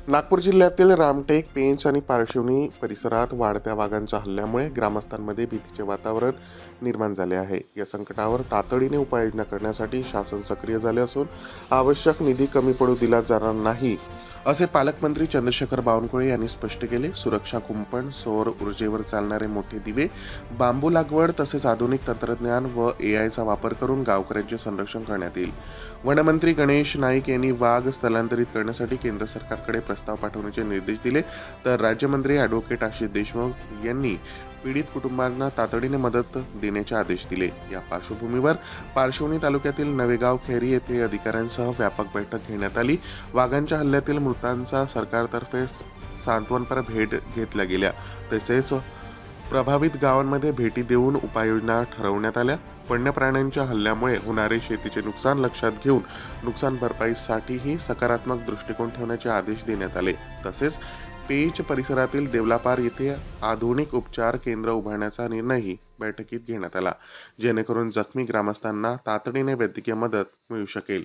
नागपूर जिल्ह्यातील रामटेक, पेंच आणि पारशिवनी परिसरात वाढत्या वाघांच्या हल्ल्यामुळे ग्रामस्थांमध्ये भीतीचे वातावरण निर्माण झाले आहे. या संकटावर तातडीने उपाययोजना करण्यासाठी शासन सक्रिय झाले असून आवश्यक निधी कमी पडू दिला जाणार नाही, असे पालकमंत्री चंद्रशेखर बावनकुळे यांनी स्पष्ट केले. सुरक्षा कुंपण, सौर ऊर्जेवर चालणारे मोठे दिवे, बांबू लागवड तसेच आधुनिक तंत्रज्ञान व एआयचा वापर करून गावकऱ्यांचे संरक्षण करण्यात येईल. वनमंत्री गणेश नाईक यांनी वाघ स्थलांतरित करण्यासाठी केंद्र सरकारकडे प्रस्ताव पाठवण्याचे निर्देश दिले, तर राज्यमंत्री ॲडव्होकेट आशिष देशमुख यांनी पीडित कुटुंबांना तातडीने मदत देण्याचे आदेश दिले. या पार्श्वभूमीवर पारशिवनी तालुक्यातील नवेगाव खैरी येथे अधिकाऱ्यांसह व्यापक बैठक घेण्यात आली. वाघांच्या हल्ल्यातील मृतांचा सरकारतर्फे सांत्वनपर भेट घेतल्या गेल्या, तसेच प्रभावित गावांमध्ये भेटी देऊन उपाययोजना ठरवण्यात आल्या. वन्य प्राण्यांच्या हल्ल्यामुळे होणारे शेतीचे नुकसान लक्षात घेऊन नुकसान भरपाईसाठीही सकारात्मक दृष्टिकोन ठेवण्याचे आदेश देण्यात आले. तसेच पेंच परिसरातील देवलापार येथे आधुनिक उपचार केंद्र उभारण्याचा निर्णयही बैठकीत घेण्यात आला, जेणेकरून जखमी ग्रामस्थांना तातडीने वैद्यकीय मदत मिळू शकेल.